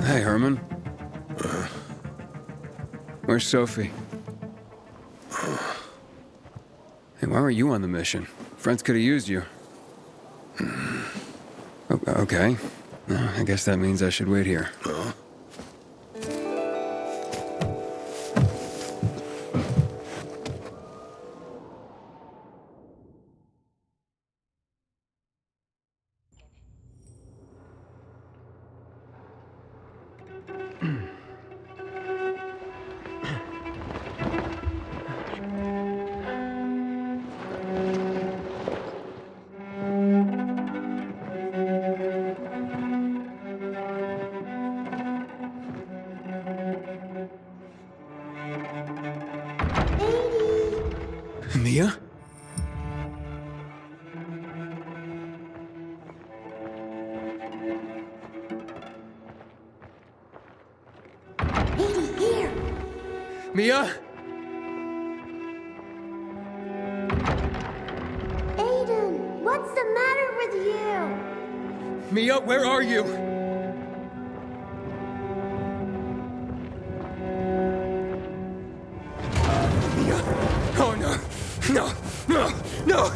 Hey, Herman. Where's Sophie? Hey, why were you on the mission? Friends could have used you. Okay. I guess that means I should wait here. Mia? Here! Mia? Aiden, what's the matter with you? Mia, where are you? Mia? Oh no! No! No! No!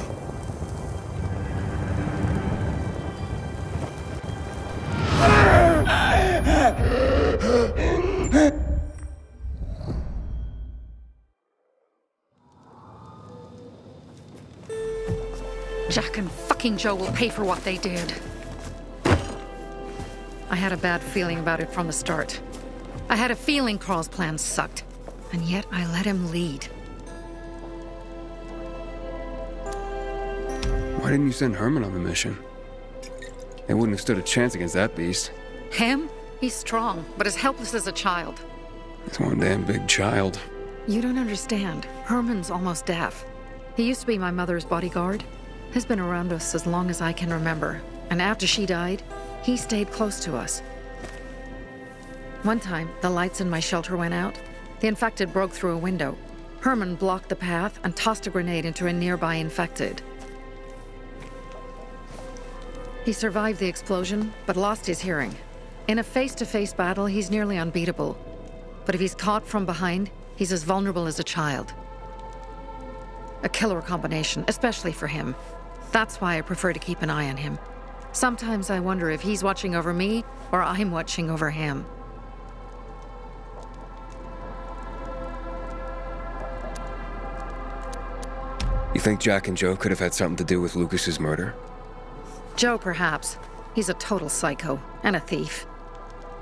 Jack and fucking Joe will pay for what they did. I had a bad feeling about it from the start. I had a feeling Carl's plan sucked, and yet I let him lead. Why didn't you send Herman on the mission? They wouldn't have stood a chance against that beast. Him? He's strong, but as helpless as a child. He's one damn big child. You don't understand. Herman's almost deaf. He used to be my mother's bodyguard. He's been around us as long as I can remember. And after she died, he stayed close to us. One time, the lights in my shelter went out. The infected broke through a window. Herman blocked the path and tossed a grenade into a nearby infected. He survived the explosion, but lost his hearing. In a face-to-face battle, he's nearly unbeatable. But if he's caught from behind, he's as vulnerable as a child. A killer combination, especially for him. That's why I prefer to keep an eye on him. Sometimes I wonder if he's watching over me, or I'm watching over him. You think Jack and Joe could have had something to do with Lucas's murder? Joe, perhaps. He's a total psycho, and a thief.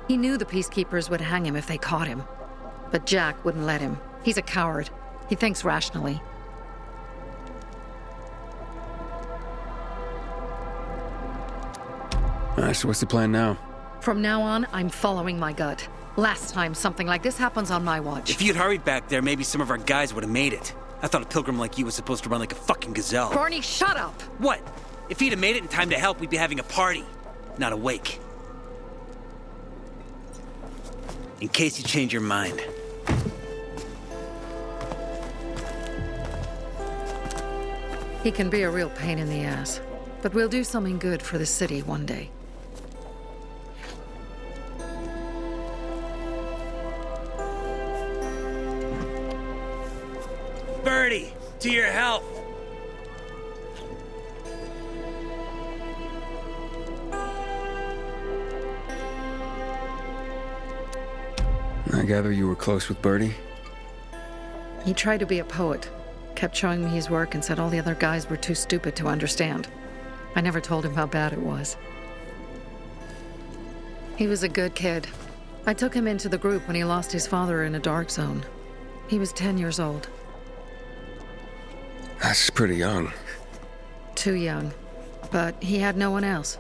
He knew the peacekeepers would hang him if they caught him. But Jack wouldn't let him. He's a coward. He thinks rationally. So what's the plan now? From now on, I'm following my gut. Last time something like this happens on my watch. If you'd hurried back there, maybe some of our guys would have made it. I thought a pilgrim like you was supposed to run like a fucking gazelle. Barney, shut up! What? If he'd have made it in time to help, we'd be having a party, not a wake. In case you change your mind. He can be a real pain in the ass. But we'll do something good for the city one day. Birdie, to your health! I gather you were close with Birdie? He tried to be a poet, kept showing me his work and said all the other guys were too stupid to understand. I never told him how bad it was. He was a good kid. I took him into the group when he lost his father in a dark zone. He was 10 years old. That's pretty young. Too young. But he had no one else.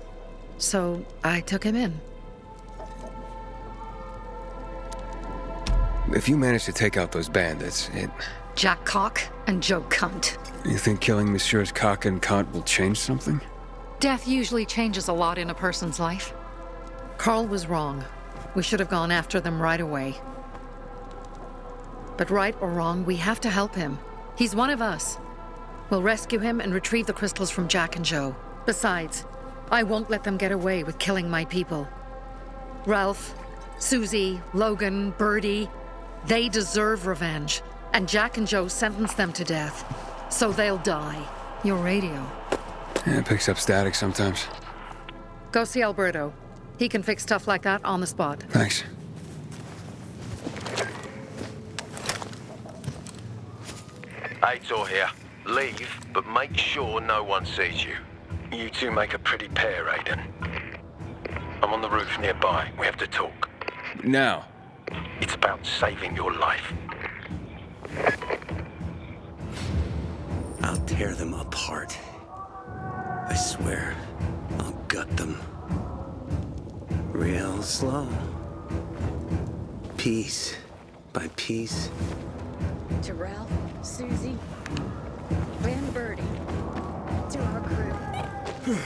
So I took him in. If you manage to take out those bandits, Jack Cock and Joe Cunt. You think killing Messieurs Cock and Cunt will change something? Death usually changes a lot in a person's life. Carl was wrong. We should have gone after them right away. But right or wrong, we have to help him. He's one of us. We'll rescue him and retrieve the crystals from Jack and Joe. Besides, I won't let them get away with killing my people. Ralph, Susie, Logan, Birdie, they deserve revenge. And Jack and Joe sentenced them to death. So they'll die. Your radio. Yeah, it picks up static sometimes. Go see Alberto. He can fix stuff like that on the spot. Thanks. Aitor here. Leave, but make sure no one sees you. You two make a pretty pair, Aiden. I'm on the roof nearby. We have to talk. Now. It's about saving your life. I'll tear them apart. I swear, I'll gut them. Real slow. Piece by piece. To Ralph, Susie, and Birdie. To our crew.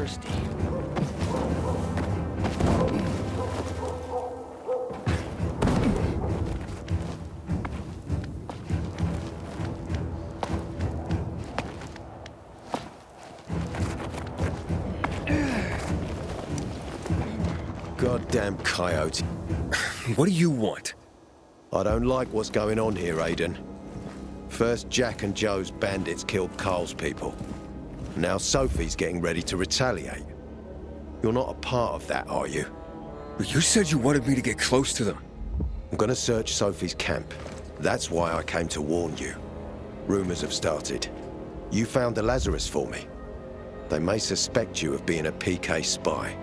thirsty. Goddamn coyote. What do you want? I don't like what's going on here, Aiden. First, Jack and Joe's bandits killed Carl's people. Now Sophie's getting ready to retaliate. You're not a part of that, are you? But you said you wanted me to get close to them. I'm gonna search Sophie's camp. That's why I came to warn you. Rumors have started. You found the Lazarus for me. They may suspect you of being a PK spy.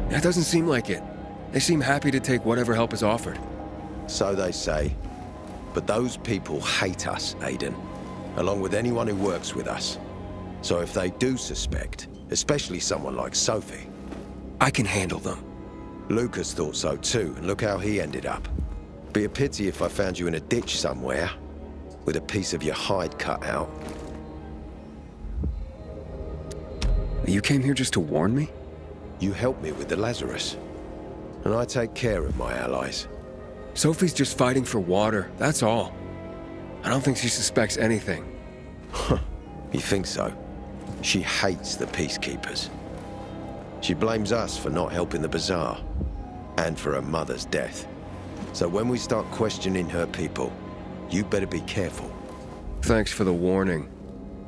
That doesn't seem like it. They seem happy to take whatever help is offered. So they say. But those people hate us, Aiden, along with anyone who works with us. So if they do suspect, especially someone like Sophie... I can handle them. Lucas thought so too, and look how he ended up. Be a pity if I found you in a ditch somewhere, with a piece of your hide cut out. You came here just to warn me? You helped me with the Lazarus, and I take care of my allies. Sophie's just fighting for water, that's all. I don't think she suspects anything. You think so? She hates the peacekeepers. She blames us for not helping the bazaar, and for her mother's death. So when we start questioning her people, you better be careful. Thanks for the warning.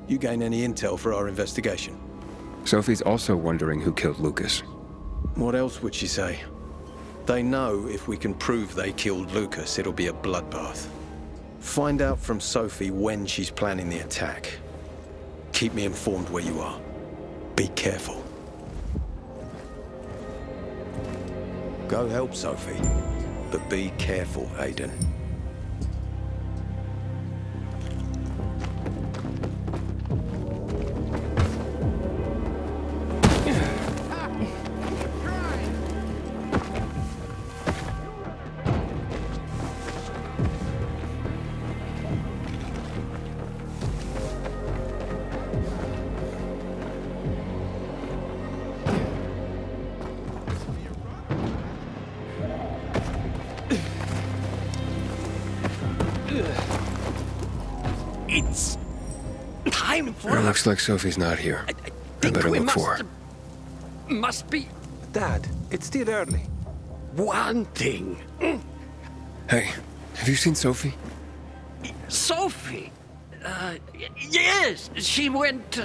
You gain any intel for our investigation? Sophie's also wondering who killed Lucas. What else would she say? They know if we can prove they killed Lucas, it'll be a bloodbath. Find out from Sophie when she's planning the attack. Keep me informed where you are. Be careful. Go help Sophie, but be careful, Aiden. It's time for It looks like Sophie's not here. I better look for her. Must be Dad, it's still early. one thing. Hey, have you seen Sophie? Sophie. Yes, she went.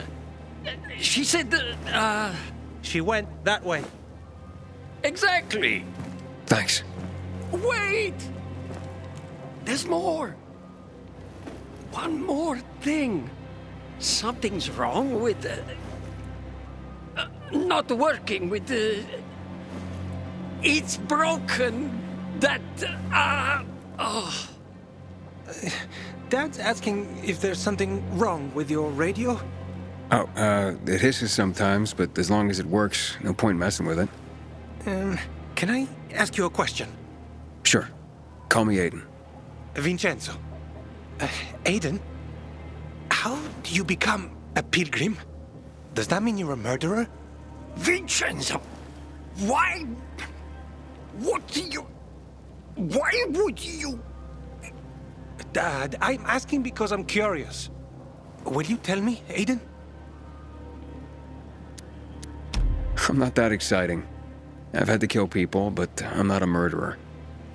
She said that. She went that way. Exactly. Thanks. Wait. There's more. One more thing. Something's wrong with not working with the. It's broken. That. Oh. Dad's asking if there's something wrong with your radio? Oh, it hisses sometimes, but as long as it works, no point messing with it. Can I ask you a question? Sure. Call me Aiden. Vincenzo. Aiden? How do you become a pilgrim? Does that mean you're a murderer? Vincenzo! Why? What do you. Why would you. Dad, I'm asking because I'm curious. Will you tell me, Aiden? I'm not that exciting. I've had to kill people, but I'm not a murderer.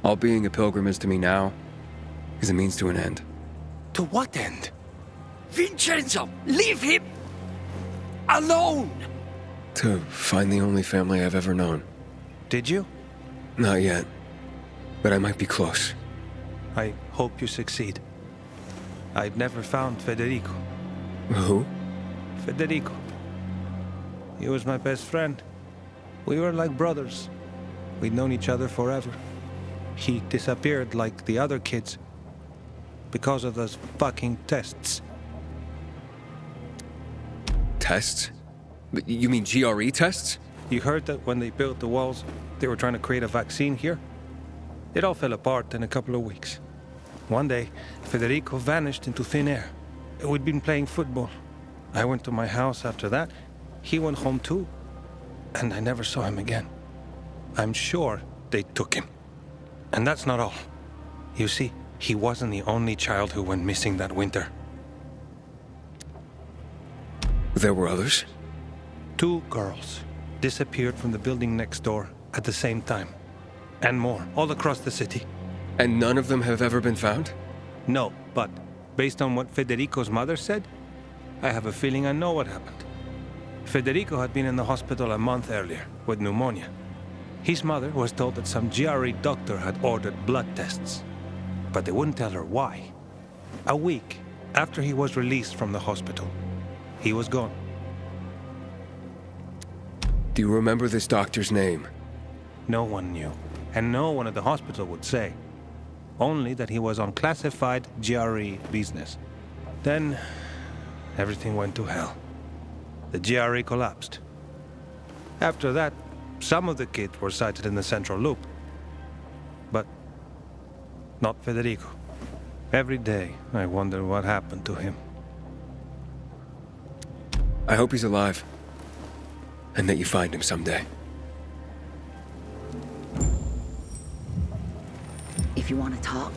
All being a pilgrim is to me now is a means to an end. To what end? Vincenzo! Leave him! Alone! To find the only family I've ever known. Did you? Not yet, but I might be close. I hope you succeed. I've never found Federico. Who? Federico. He was my best friend. We were like brothers. We'd known each other forever. He disappeared like the other kids because of those fucking tests. Tests? You mean GRE tests? You heard that when they built the walls, they were trying to create a vaccine here? It all fell apart in a couple of weeks. One day, Federico vanished into thin air. We'd been playing football. I went to my house after that. He went home too. And I never saw him again. I'm sure they took him. And that's not all. You see, he wasn't the only child who went missing that winter. There were others? 2 girls disappeared from the building next door at the same time. And more, all across the city. And none of them have ever been found? No, but based on what Federico's mother said, I have a feeling I know what happened. Federico had been in the hospital a month earlier with pneumonia. His mother was told that some GRE doctor had ordered blood tests, but they wouldn't tell her why. A week after he was released from the hospital, he was gone. Do you remember this doctor's name? No one knew, and no one at the hospital would say. Only that he was on classified GRE business. Then, everything went to hell. The GRE collapsed. After that, some of the kids were sighted in the central loop. But not Federico. Every day, I wonder what happened to him. I hope he's alive. And that you find him someday. If you want to talk,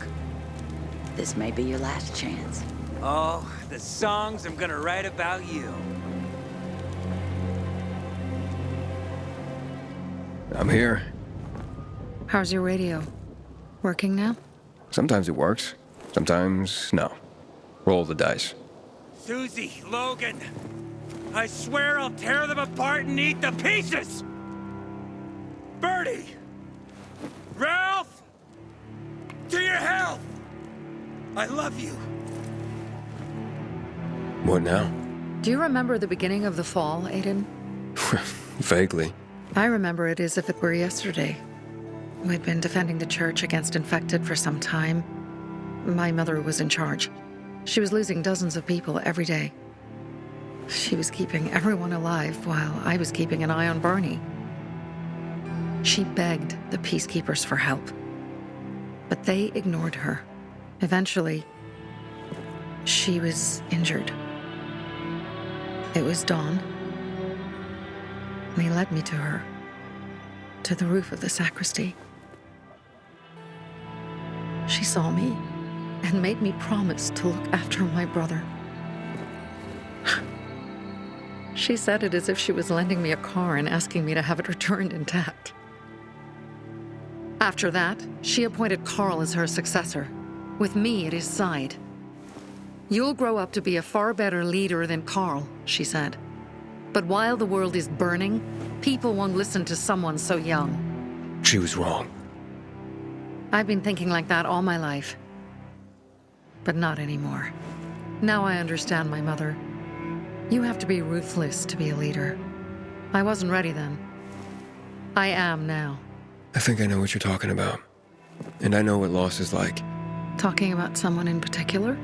this may be your last chance. Oh, the songs I'm gonna write about you. I'm here. How's your radio? Working now? Sometimes it works. Sometimes, no. Roll the dice. Susie, Logan, I swear I'll tear them apart and eat the pieces! Bertie! Ralph! To your health! I love you. What now? Do you remember the beginning of the fall, Aiden? Vaguely. I remember it as if it were yesterday. We'd been defending the church against infected for some time. My mother was in charge. She was losing dozens of people every day. She was keeping everyone alive while I was keeping an eye on Barney. She begged the peacekeepers for help, but they ignored her. Eventually, she was injured. It was dawn. They led me to her, to the roof of the sacristy. She saw me and made me promise to look after my brother. She said it as if she was lending me a car and asking me to have it returned intact. After that, she appointed Carl as her successor, with me at his side. "You'll grow up to be a far better leader than Carl," she said. "But while the world is burning, people won't listen to someone so young." She was wrong. I've been thinking like that all my life. But not anymore. Now I understand my mother. You have to be ruthless to be a leader. I wasn't ready then. I am now. I think I know what you're talking about. And I know what loss is like. Talking about someone in particular?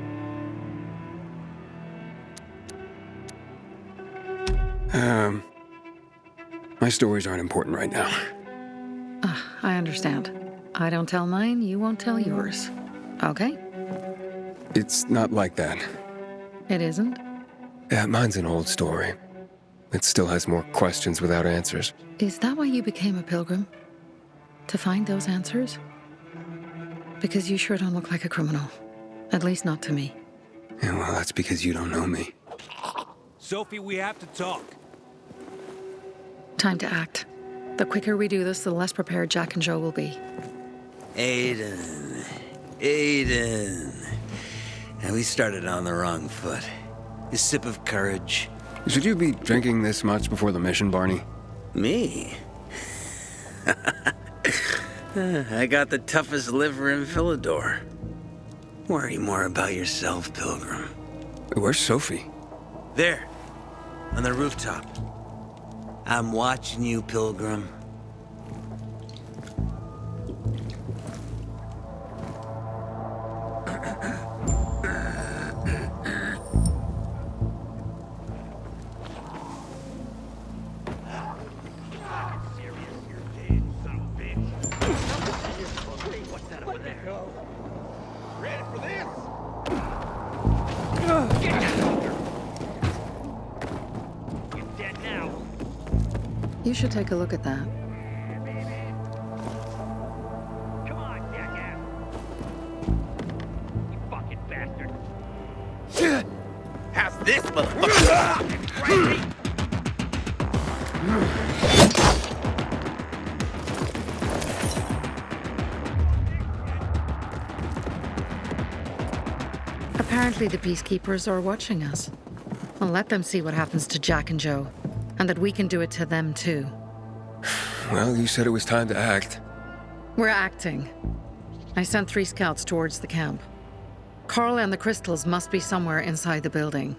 My stories aren't important right now. I understand. I don't tell mine, you won't tell yours. Okay? It's not like that. It isn't? Yeah, mine's an old story. It still has more questions without answers. Is that why you became a pilgrim? To find those answers? Because you sure don't look like a criminal. At least not to me. Yeah, well, that's because you don't know me. Sophie, we have to talk. Time to act. The quicker we do this, the less prepared Jack and Joe will be. Aiden. And we started on the wrong foot. A sip of courage. Should you be drinking this much before the mission, Barney? Me? I got the toughest liver in Philidor. Worry more about yourself, Pilgrim. Where's Sophie? There, on the rooftop. I'm watching you, Pilgrim. Ready for this? You should take a look at that. Come on, jackass! You fucking bastard! How's this motherfucker? Crazy! Apparently the Peacekeepers are watching us. I'll let them see what happens to Jack and Joe, and that we can do it to them too. Well, you said it was time to act. We're acting. I sent 3 scouts towards the camp. Carl and the crystals must be somewhere inside the building.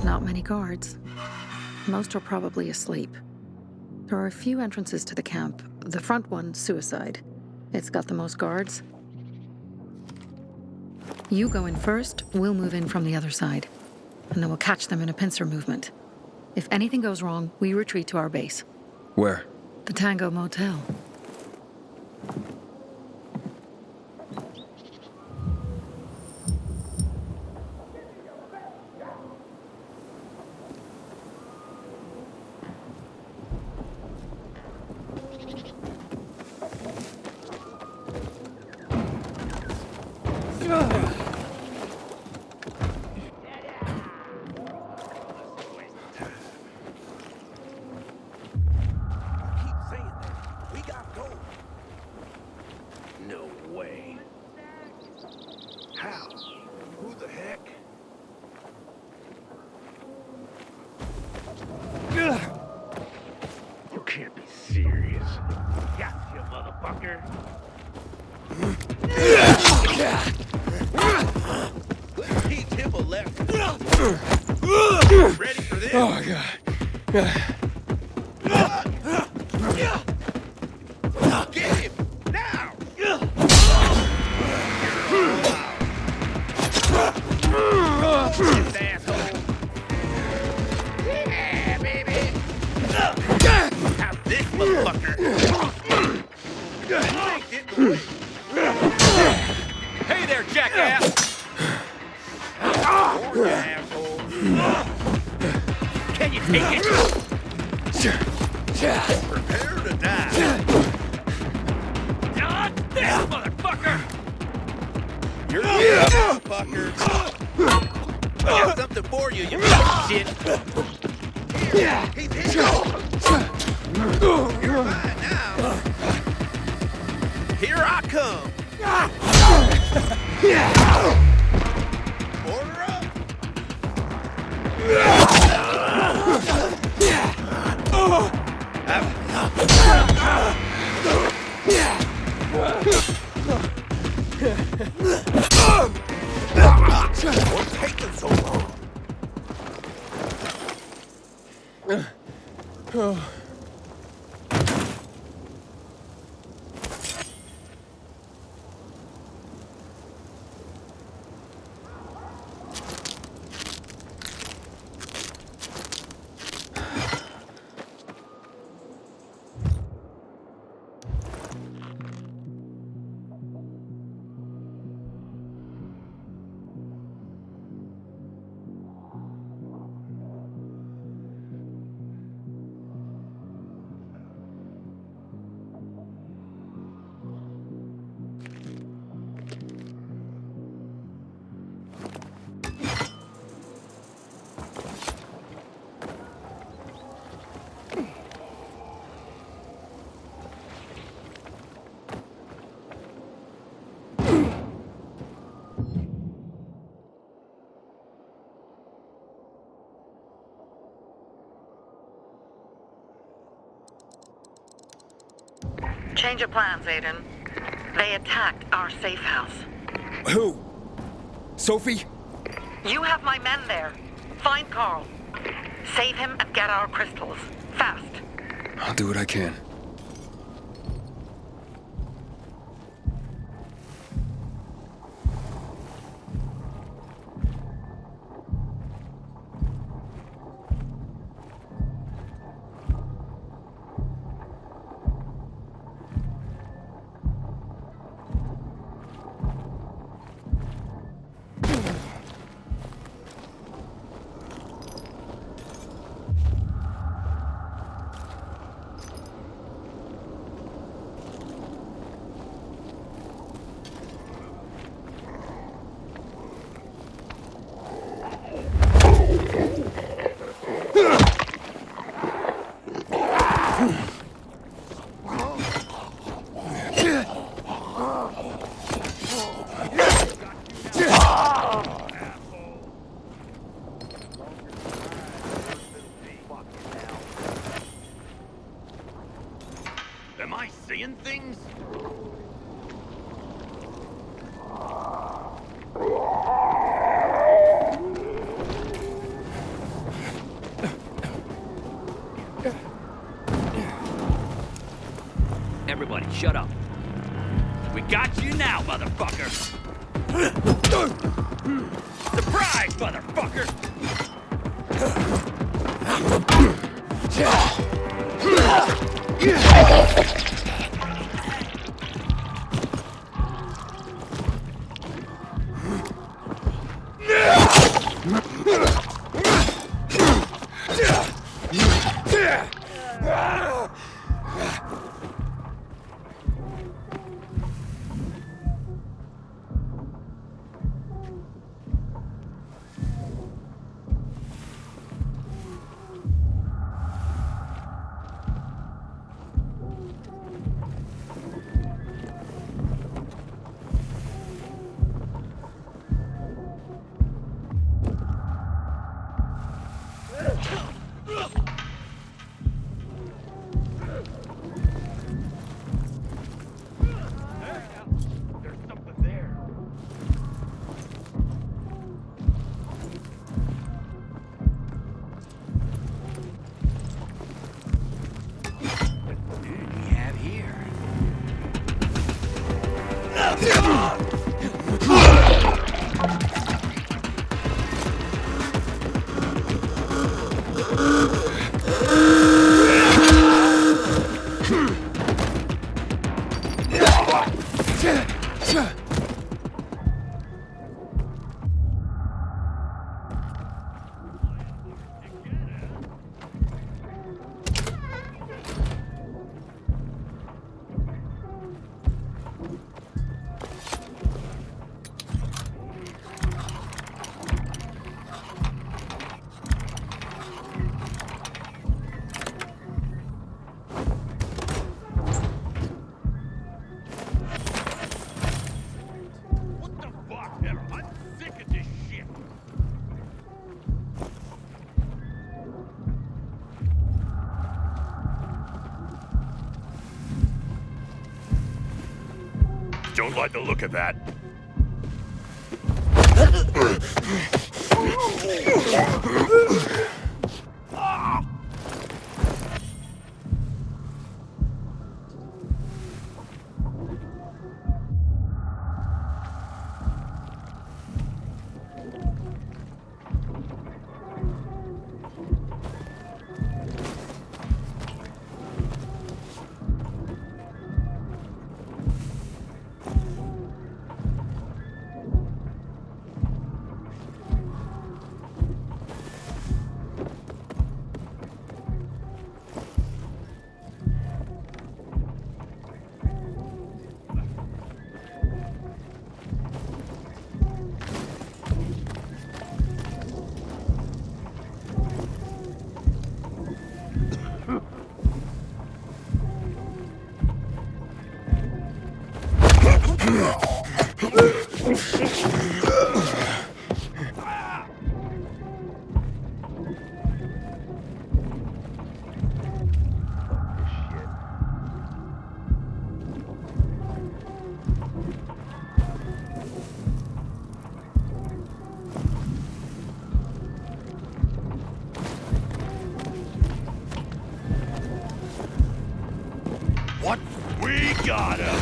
Not many guards. Most are probably asleep. There are a few entrances to the camp. The front one, suicide. It's got the most guards. You go in first, we'll move in from the other side. And then we'll catch them in a pincer movement. If anything goes wrong, we retreat to our base. Where? The Tango Motel. You can't be serious. Gotcha, motherfucker. Let's teach him a lesson. Ready for this? Oh, God. Get him! Now! This asshole! Yeah, baby! How's this motherfucker? Hey there, jackass! Or you asshole! Can you take it? Prepare to die! Not this motherfucker! You're a motherfucker! I got something for you, you piece of shit! Here, he's hit! You're mine now! Here I come! Order up! What's taking so long? Change of plans, Aiden. They attacked our safe house. Who? Sophie? You have my men there. Find Carl. Save him and get our crystals. Fast. I'll do what I can. I seeing things? Everybody, shut up. We got you now, motherfucker! Surprise, motherfucker! There's something there. What do we have here? What the fuck, Harran? I'm sick of this shit. Don't like the look of that. What? We got him!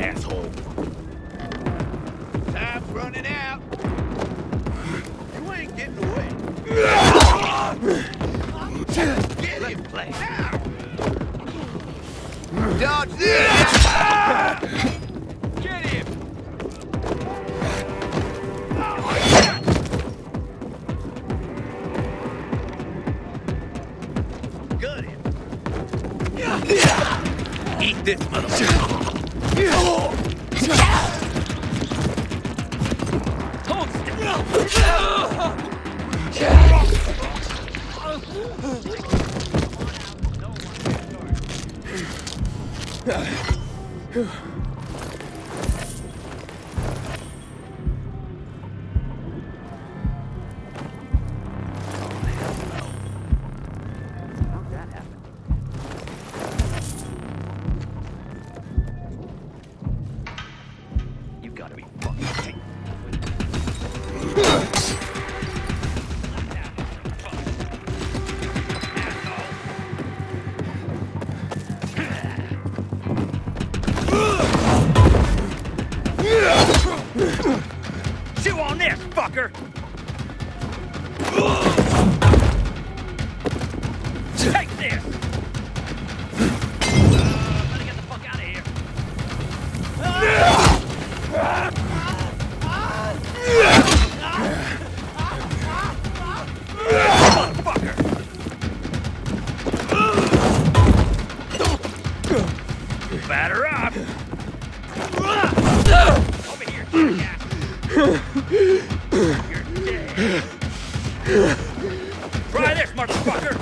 asshole. Time's running out. You ain't getting away. Get him, play now. Dodge this. Get him. Got him. Eat this motherfucker. Hold You gotta be fucking kidding. Chew on this, fucker! Take this! Better get the fuck out of here. Motherfucker! Batter up! Over here, jackass! You're dead. Try this, motherfucker!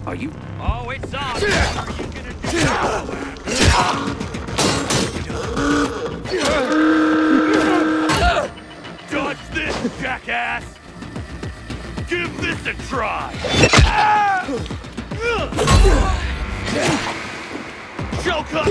Are you? Oh, it's on! What are you gonna do? Dodge this, jackass! Give this a try! Choke up!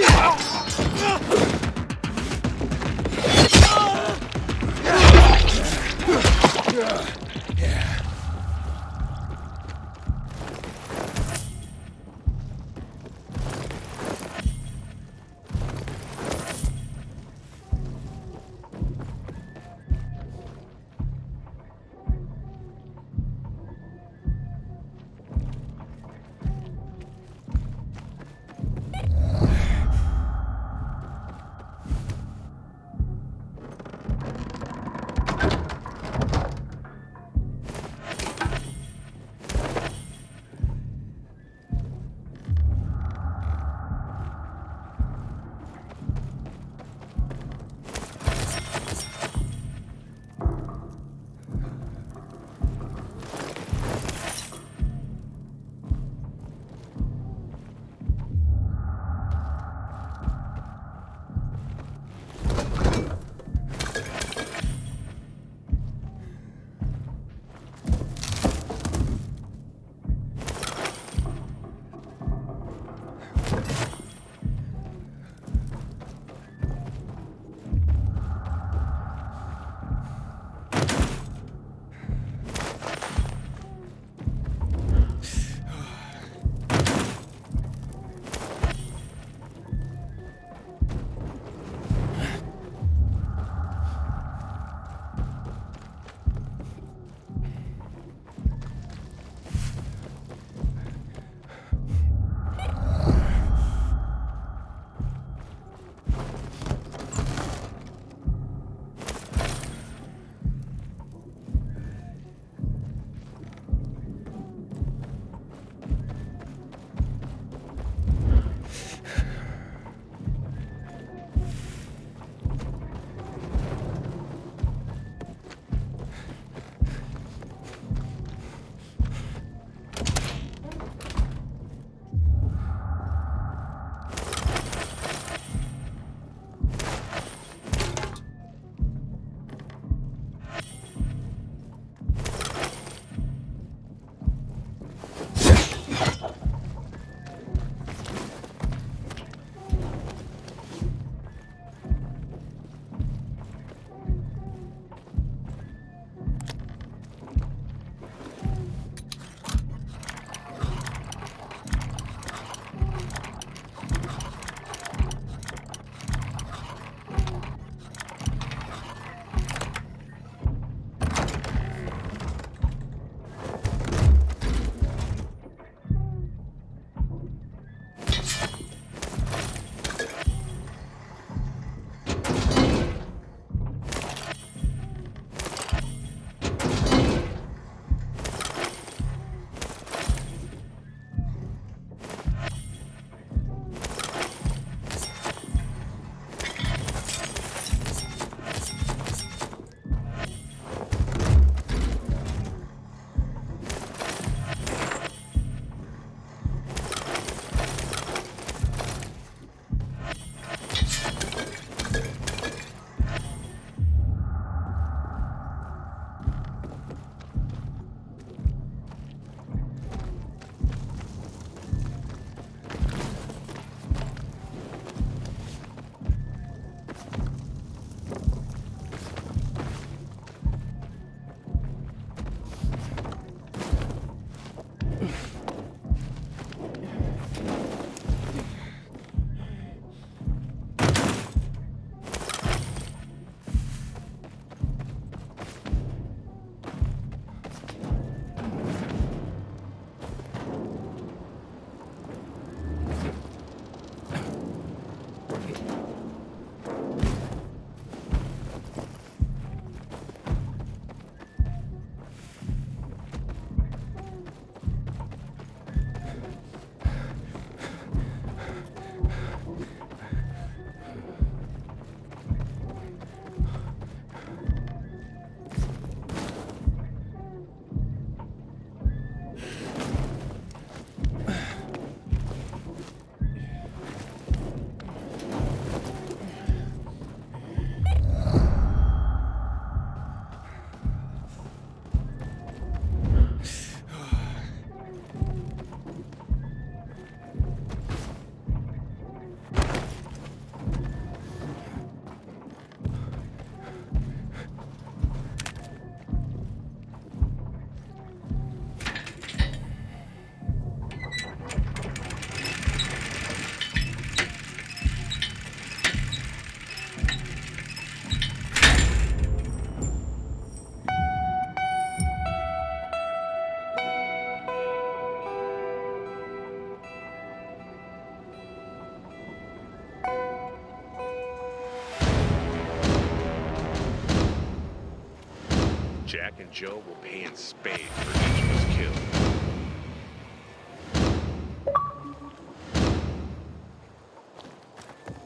Jack and Joe will pay in spades for each of us killed.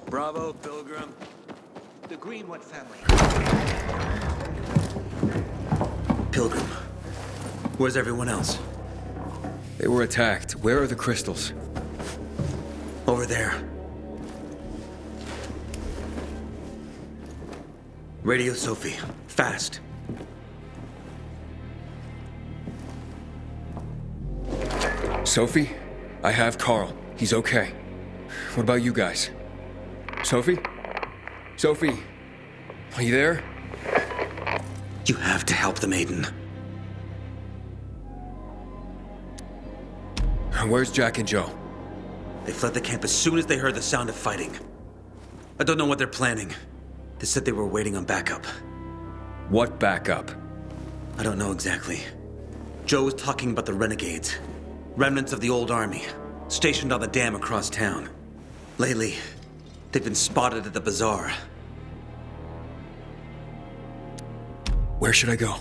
Bravo, Pilgrim. The Greenwood family. Pilgrim, where's everyone else? They were attacked. Where are the crystals? Over there. Radio Sophie, fast. Sophie? I have Carl. He's okay. What about you guys? Sophie? Sophie? Are you there? You have to help the maiden. Where's Jack and Joe? They fled the camp as soon as they heard the sound of fighting. I don't know what they're planning. They said they were waiting on backup. What backup? I don't know exactly. Joe was talking about the renegades. Remnants of the old army, stationed on the dam across town. Lately, they've been spotted at the bazaar. Where should I go?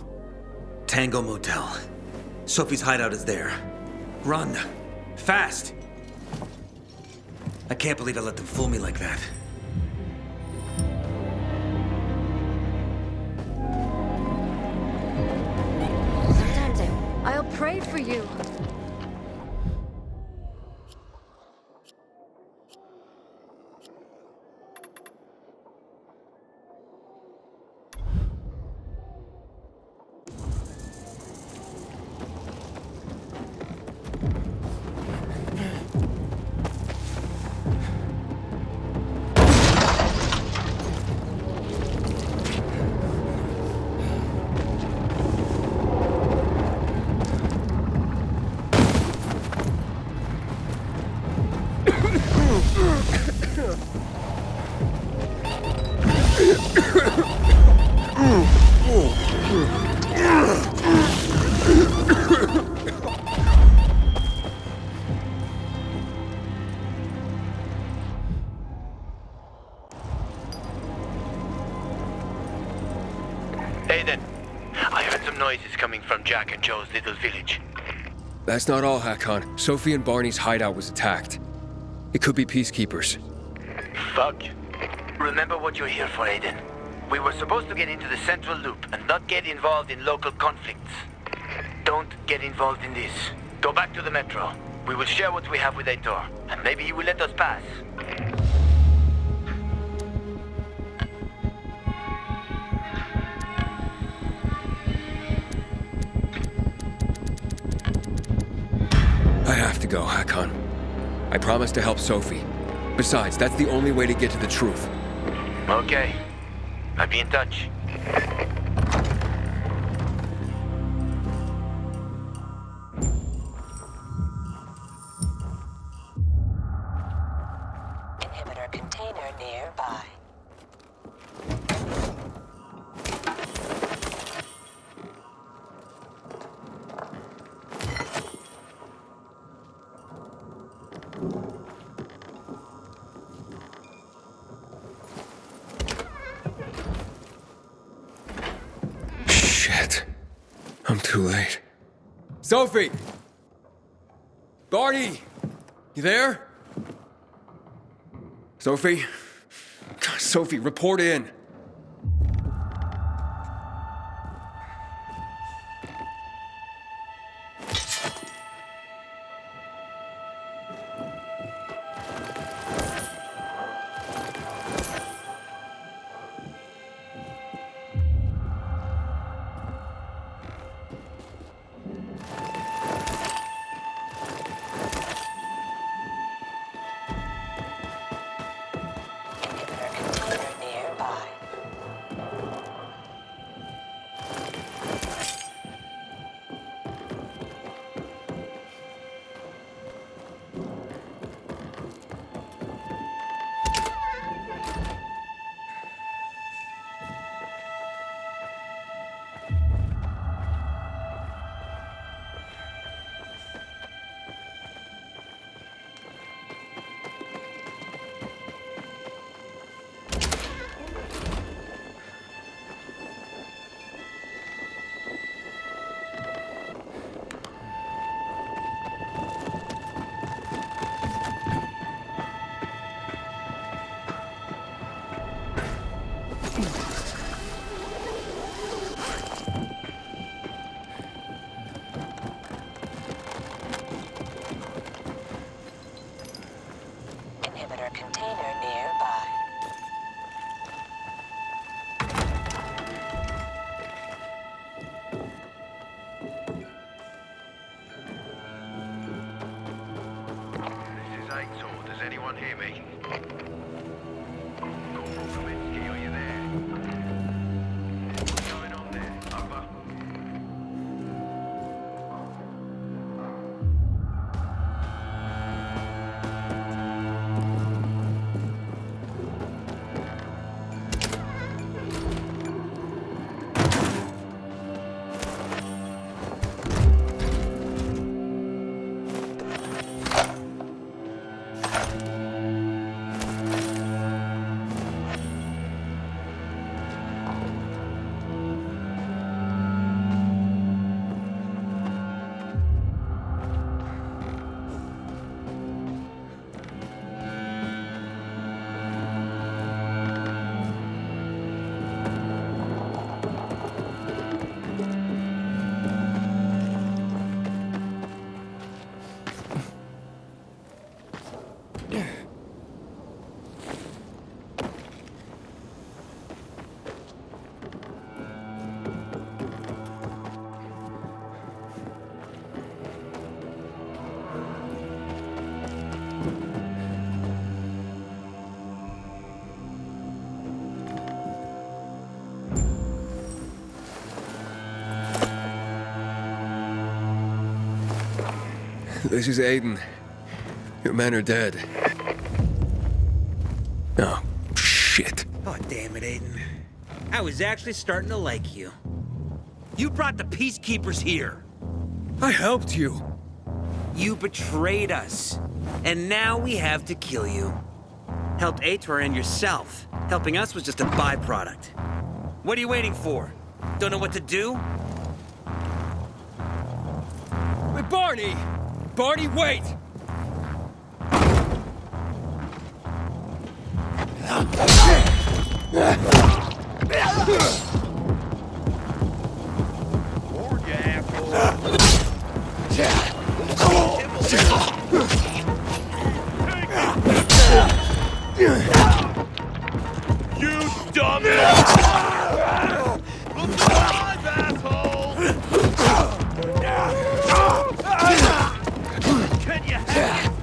Tango Motel. Sophie's hideout is there. Run. Fast! I can't believe I let them fool me like that. I'll pray for you. Aiden, I heard some noises coming from Jack and Joe's little village. That's not all, Harran. Sophie and Barney's hideout was attacked. It could be peacekeepers. Fuck. Remember what you're here for, Aiden. We were supposed to get into the central loop and not get involved in local conflicts. Don't get involved in this. Go back to the metro. We will share what we have with Aitor, and maybe he will let us pass. I have to go, Harran. I promised to help Sophie. Besides, that's the only way to get to the truth. Okay. I'll be in touch. Inhibitor container nearby. Shit. I'm too late. Sophie! Barney! You there? Sophie? God, Sophie, report in. Inhibitor container nearby. anyone hear me? Corporal Kaminsky, are you there? What's going on there? Over. This is Aiden. Your men are dead. Oh, shit. Oh, damn it, Aiden. I was actually starting to like you. You brought the peacekeepers here. I helped you. You betrayed us. And now we have to kill you. Helped Ator and yourself. Helping us was just a byproduct. What are you waiting for? Don't know what to do? Wait, Barney! Barney, wait! Forward, you asshole. You dumb Look alive, asshole! Can you have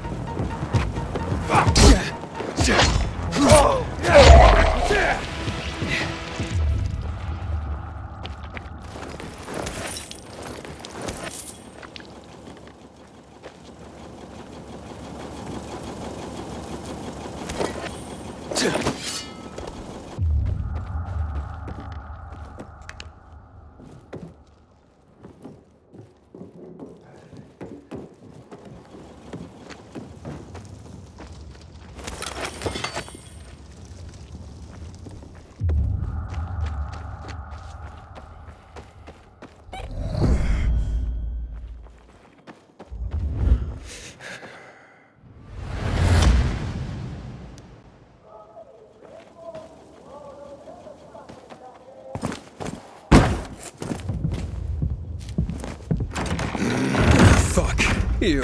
Fuck. You.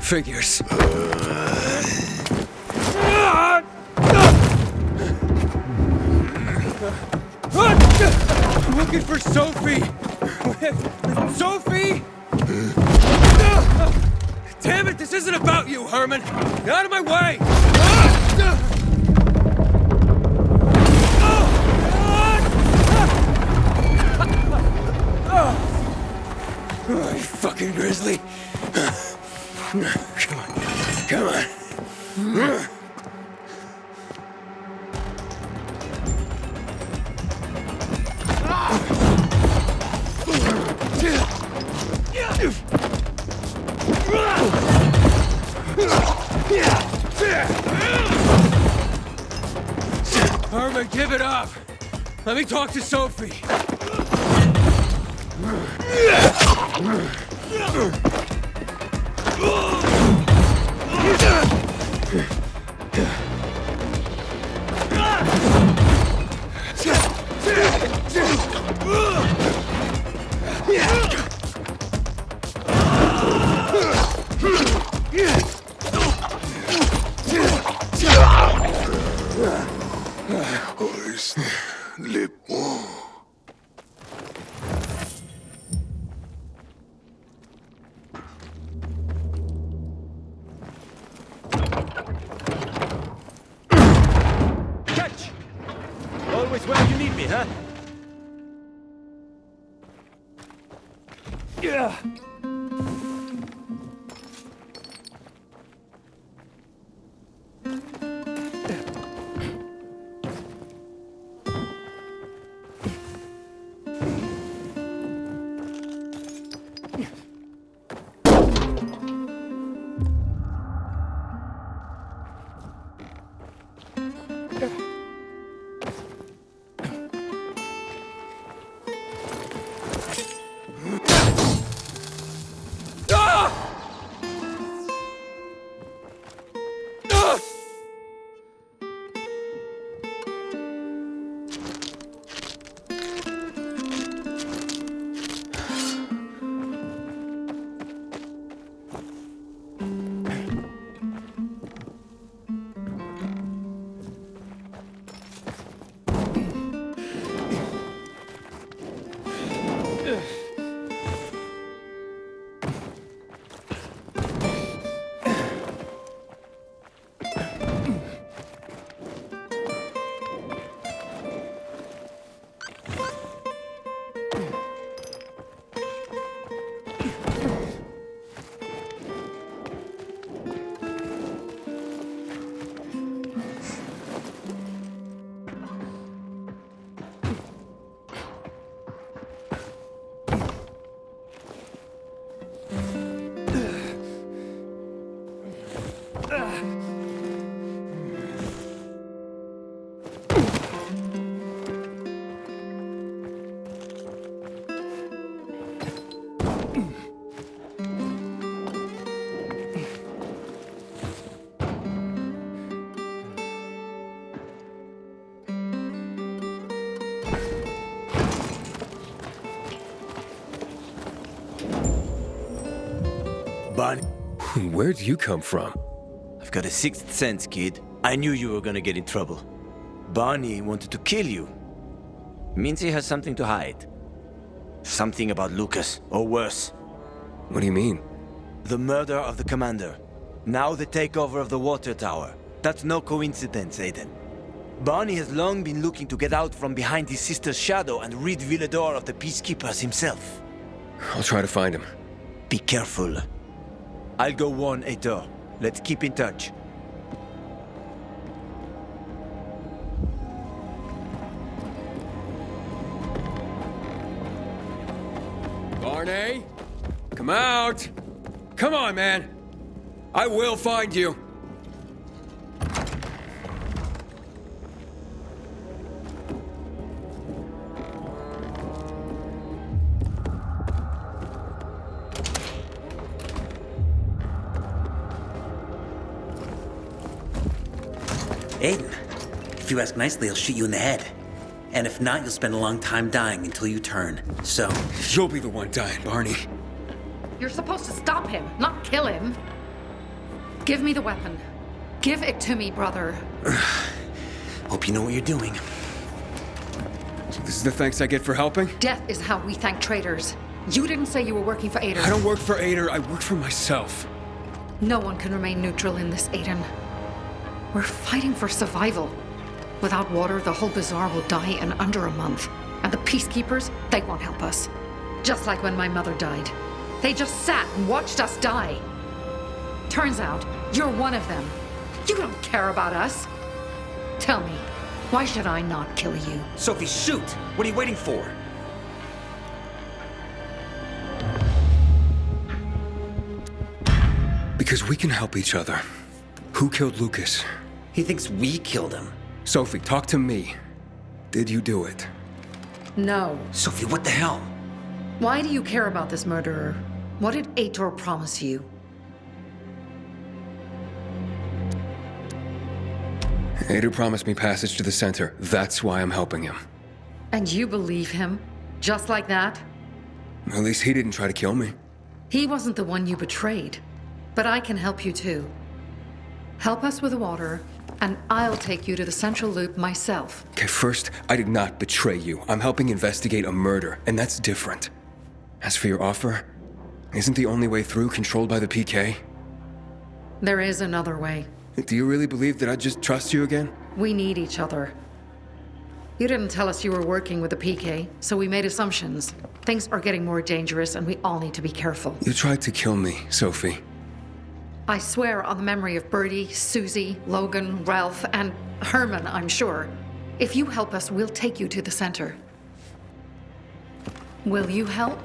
Figures. I'm looking for Sophie! Sophie! Damn it, this isn't about you, Herman! Get out of my way! Oh, you fucking grizzly! Come on, come on. Herman, give it up! Let me talk to Sophie! Just where you need me, huh? Yeah. Bonnie, Where'd you come from? I've got a sixth sense, kid. I knew you were gonna get in trouble. Barney wanted to kill you. Means he has something to hide. Something about Lucas, or worse. What do you mean? The murder of the commander. Now the takeover of the water tower. That's no coincidence, Aiden. Barney has long been looking to get out from behind his sister's shadow and rid Villador of the Peacekeepers himself. I'll try to find him. Be careful. I'll go warn Aitor. Let's keep in touch. Barney? Come out! Come on, man! I will find you! Aiden, if you ask nicely, I'll shoot you in the head. And if not, you'll spend a long time dying until you turn. So... You'll be the one dying, Barney. You're supposed to stop him, not kill him. Give me the weapon. Give it to me, brother. Hope you know what you're doing. This is the thanks I get for helping? Death is how we thank traitors. You didn't say you were working for Ader. I don't work for Ader, I work for myself. No one can remain neutral in this, Aiden. We're fighting for survival. Without water, the whole bazaar will die in under a month. And the peacekeepers, they won't help us. Just like when my mother died. They just sat and watched us die. Turns out, you're one of them. You don't care about us. Tell me, why should I not kill you? Sophie, shoot! What are you waiting for? Because we can help each other. Who killed Lucas? He thinks we killed him. Sophie, talk to me. Did you do it? No. Sophie, what the hell? Why do you care about this murderer? What did Aitor promise you? Ader promised me passage to the center. That's why I'm helping him. And you believe him? Just like that? At least he didn't try to kill me. He wasn't the one you betrayed. But I can help you too. Help us with the water, and I'll take you to the central loop myself. Okay, first, I did not betray you. I'm helping investigate a murder, and that's different. As for your offer, isn't the only way through controlled by the PK? There is another way. Do you really believe that I'd just trust you again? We need each other. You didn't tell us you were working with the PK, so we made assumptions. Things are getting more dangerous, and we all need to be careful. You tried to kill me, Sophie. I swear on the memory of Birdie, Susie, Logan, Ralph, and Herman, I'm sure. If you help us, we'll take you to the center. Will you help?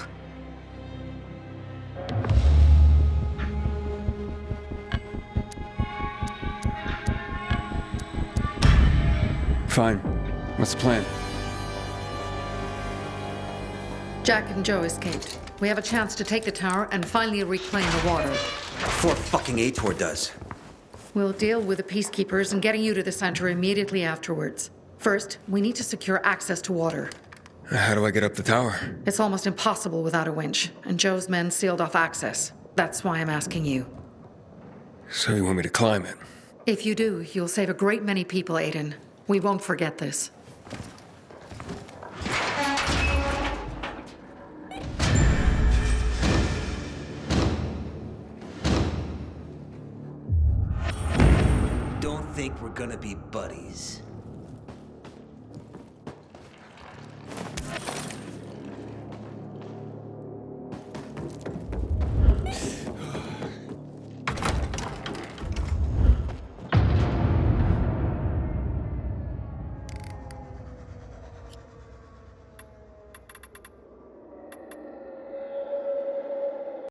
Fine. What's the plan? Jack and Joe escaped. We have a chance to take the tower and finally reclaim the water. Before fucking Aitor does. We'll deal with the peacekeepers and getting you to the center immediately afterwards. First, we need to secure access to water. How do I get up the tower? It's almost impossible without a winch, and Joe's men sealed off access. That's why I'm asking you. So you want me to climb it? If you do, you'll save a great many people, Aiden. We won't forget this. Don't think we're gonna be buddies.